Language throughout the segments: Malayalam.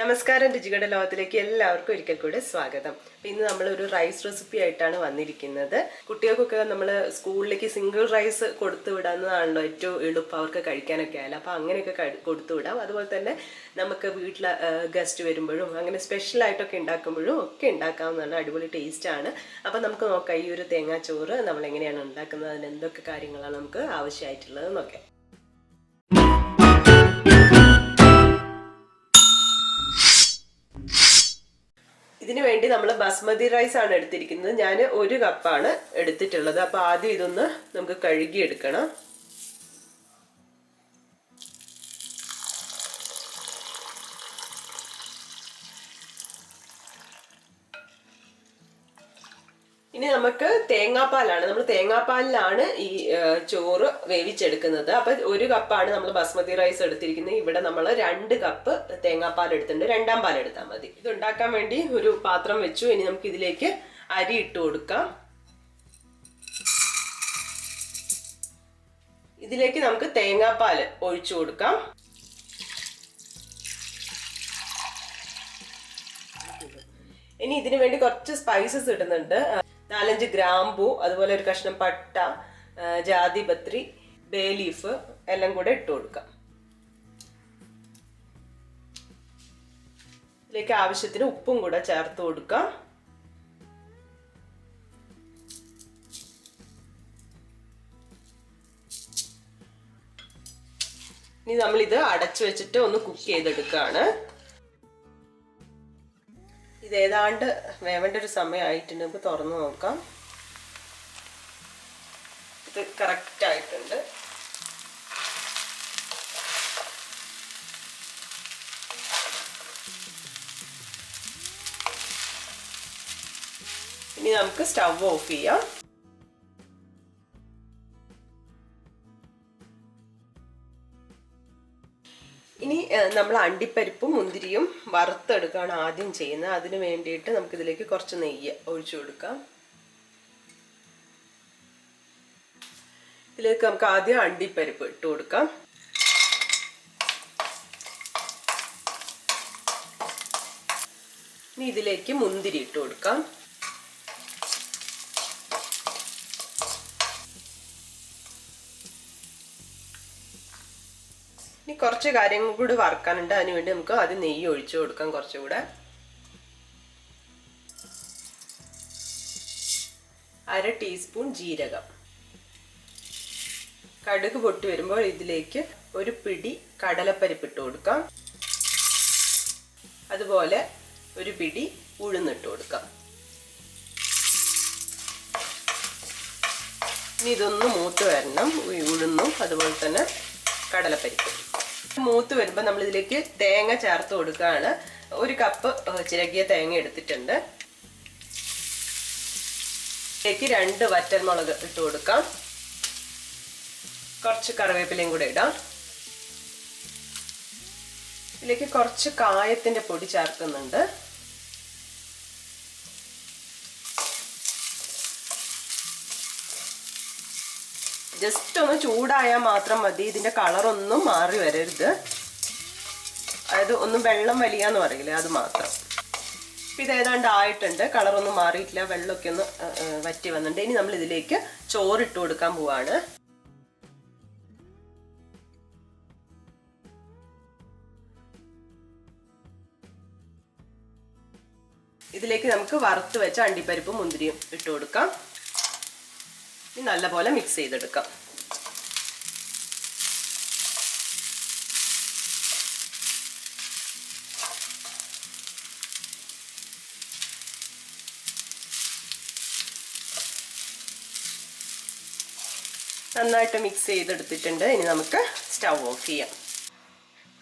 നമസ്കാരം രുചികയുടെ ലോകത്തിലേക്ക് എല്ലാവർക്കും ഒരിക്കൽ കൂടി സ്വാഗതം. ഇന്ന് നമ്മൾ ഒരു റൈസ് റെസിപ്പി ആയിട്ടാണ് വന്നിരിക്കുന്നത്. കുട്ടികൾക്കൊക്കെ നമ്മൾ സ്കൂളിലേക്ക് സിംഗിൾ റൈസ് കൊടുത്തു വിടാവുന്നതാണല്ലോ ഏറ്റവും എളുപ്പം അവർക്ക് കഴിക്കാനൊക്കെ ആയാലും. അപ്പോൾ അങ്ങനെയൊക്കെ കൊടുത്തു വിടാം. അതുപോലെ തന്നെ നമുക്ക് വീട്ടിൽ ഗസ്റ്റ് വരുമ്പോഴും അങ്ങനെ സ്പെഷ്യലായിട്ടൊക്കെ ഉണ്ടാക്കുമ്പോഴും ഒക്കെ ഉണ്ടാക്കാവുന്നതാണ്. അടിപൊളി ടേസ്റ്റാണ്. അപ്പോൾ നമുക്ക് നോക്കാം ഈ ഒരു തേങ്ങാച്ചോറ് നമ്മൾ എങ്ങനെയാണ് ഉണ്ടാക്കുന്നത്, അതിന് എന്തൊക്കെ കാര്യങ്ങളാണ് നമുക്ക് ആവശ്യമായിട്ടുള്ളത് എന്നൊക്കെ. ഇതിനു വേണ്ടി നമ്മൾ ബസ്മതി റൈസ് ആണ് എടുത്തിരിക്കുന്നത്. ഞാൻ 1 കപ്പാണ് എടുത്തിട്ടുള്ളത്. അപ്പോൾ ആദ്യം ഇതൊന്ന് നമുക്ക് കഴുകി എടുക്കണം. ഇനി നമുക്ക് തേങ്ങാപ്പാലാണ്, നമ്മൾ തേങ്ങാപ്പാലിലാണ് ഈ ചോറ് വേവിച്ചെടുക്കുന്നത്. അപ്പം 1 കപ്പാണ് നമ്മൾ ബസ്മതി റൈസ് എടുത്തിരിക്കുന്നത്. ഇവിടെ നമ്മൾ 2 കപ്പ് തേങ്ങാപ്പാൽ എടുത്തിട്ടുണ്ട്. 2-ാം പാൽ എടുത്താൽ മതി. ഇത് ഉണ്ടാക്കാൻ വേണ്ടി ഒരു പാത്രം വെച്ചു. ഇനി നമുക്ക് ഇതിലേക്ക് അരി ഇട്ട് കൊടുക്കാം. ഇതിലേക്ക് നമുക്ക് തേങ്ങാപ്പാൽ ഒഴിച്ചു കൊടുക്കാം. ഇനി ഇതിനു വേണ്ടി കുറച്ച് സ്പൈസസ് ഇടുന്നുണ്ട്. 4-5 ഗ്രാമ്പൂ, അതുപോലെ ഒരു കഷ്ണം പട്ട, ജാതിപത്രി, ബേ ലീഫ് എല്ലാം കൂടെ ഇട്ട് കൊടുക്കാം. ഇതിലേക്ക് ആവശ്യത്തിന് ഉപ്പും കൂടെ ചേർത്ത് കൊടുക്കാം. ഇനി നമ്മളിത് അടച്ചു വെച്ചിട്ട് ഒന്ന് കുക്ക് ചെയ്തെടുക്കുകയാണ്. ഇത് ഏതാണ്ട് വേവേണ്ട ഒരു സമയമായിട്ടുണ്ട്. നമുക്ക് തുറന്നു നോക്കാം. ഇത് കറക്റ്റ് ആയിട്ടുണ്ട്. ഇനി നമുക്ക് സ്റ്റവ് ഓഫ് ചെയ്യാം. ഇനി നമ്മൾ അണ്ടിപ്പരിപ്പും മുന്തിരിയും വറുത്തെടുക്കുകയാണ് ആദ്യം ചെയ്യുന്നത്. അതിന് വേണ്ടിയിട്ട് നമുക്കിതിലേക്ക് കുറച്ച് നെയ്യ് ഒഴിച്ചു കൊടുക്കാം. ഇതിലേക്ക് നമുക്ക് ആദ്യം അണ്ടിപ്പരിപ്പ് ഇട്ട് കൊടുക്കാം. ഇനി ഇതിലേക്ക് മുന്തിരി ഇട്ട് കൊടുക്കാം. ഇനി കുറച്ച് കാര്യങ്ങൾ കൂടി വറുക്കാനുണ്ട്. അതിനുവേണ്ടി നമുക്ക് ആദ്യം നെയ്യ് ഒഴിച്ചു കൊടുക്കാം. കുറച്ചുകൂടെ 1/2 ടീസ്പൂൺ ജീരകം. കടുക് പൊട്ടി വരുമ്പോൾ ഇതിലേക്ക് ഒരു പിടി കടലപ്പരിപ്പ് ഇട്ട് കൊടുക്കാം. അതുപോലെ ഒരു പിടി ഉഴുന്നിട്ട് കൊടുക്കാം. ഇനി ഇതൊന്ന് മൂത്ത് വരണം. ഉഴുന്നും അതുപോലെ തന്നെ കടലപ്പരിപ്പ് മൂത്ത് വരുമ്പോൾ നമ്മൾ ഇതിലേക്ക് തേങ്ങ ചേർത്ത് കൊടുക്കുകയാണ്. 1 കപ്പ് ചിരകിയ തേങ്ങ എടുത്തിട്ടുണ്ട്. ഇതിലേക്ക് 2 വറ്റൽമുളക് ഇട്ട് കൊടുക്കാം. കുറച്ച് കറിവേപ്പിലയും കൂടെ ഇടാം. ഇതിലേക്ക് കുറച്ച് കായത്തിന്റെ പൊടി ചേർക്കുന്നുണ്ട്. ജസ്റ്റ് ഒന്ന് ചൂടായാൽ മാത്രം മതി. ഇതിന്റെ കളറൊന്നും മാറി വരരുത്. അതായത് ഒന്നും വെള്ളം വലിയാന്ന് പറയില്ലേ, അത് മാത്രം. ഇത് ഏതാണ്ട് ആയിട്ടുണ്ട്. കളറൊന്നും മാറിയിട്ടില്ല. വെള്ളമൊക്കെ ഒന്ന് വറ്റി വന്നിട്ടുണ്ട്. ഇനി നമ്മൾ ഇതിലേക്ക് ചോറിട്ട് കൊടുക്കാൻ പോവാണ്. ഇതിലേക്ക് നമുക്ക് വറുത്ത് വെച്ച അണ്ടിപ്പരിപ്പും മുന്തിരിയും ഇട്ട് കൊടുക്കാം. ഇനി നല്ലപോലെ മിക്സ് ചെയ്തെടുക്കാം. നന്നായിട്ട് മിക്സ് ചെയ്തെടുത്തിട്ടുണ്ട്. ഇനി നമുക്ക് സ്റ്റവ് ഓഫ് ചെയ്യാം.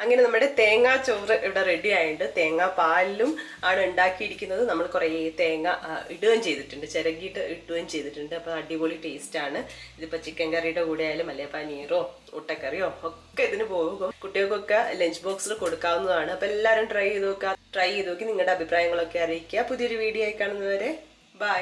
അങ്ങനെ നമ്മുടെ തേങ്ങാ ചോറ് ഇവിടെ റെഡി ആയിട്ടുണ്ട്. തേങ്ങാപ്പാലിലും ആണ് ഉണ്ടാക്കിയിരിക്കുന്നത്. നമ്മൾ കുറേ തേങ്ങ ഇടുകയും ചെയ്തിട്ടുണ്ട്, ചിരകിയിട്ട് ഇട്ടുകയും ചെയ്തിട്ടുണ്ട്. അപ്പോൾ അടിപൊളി ടേസ്റ്റാണ്. ഇതിപ്പോൾ ചിക്കൻ കറിയുടെ കൂടെ ആയാലും അല്ലെ പനീറോ മുട്ടക്കറിയോ ഒക്കെ ഇതിന് പോകും. കുട്ടികൾക്കൊക്കെ ലഞ്ച് ബോക്സിൽ കൊടുക്കാവുന്നതാണ്. അപ്പോൾ എല്ലാവരും ട്രൈ ചെയ്ത് നോക്കി നിങ്ങളുടെ അഭിപ്രായങ്ങളൊക്കെ അറിയിക്കുക. പുതിയൊരു വീഡിയോ ആയി കാണുന്നവരെ ബൈ.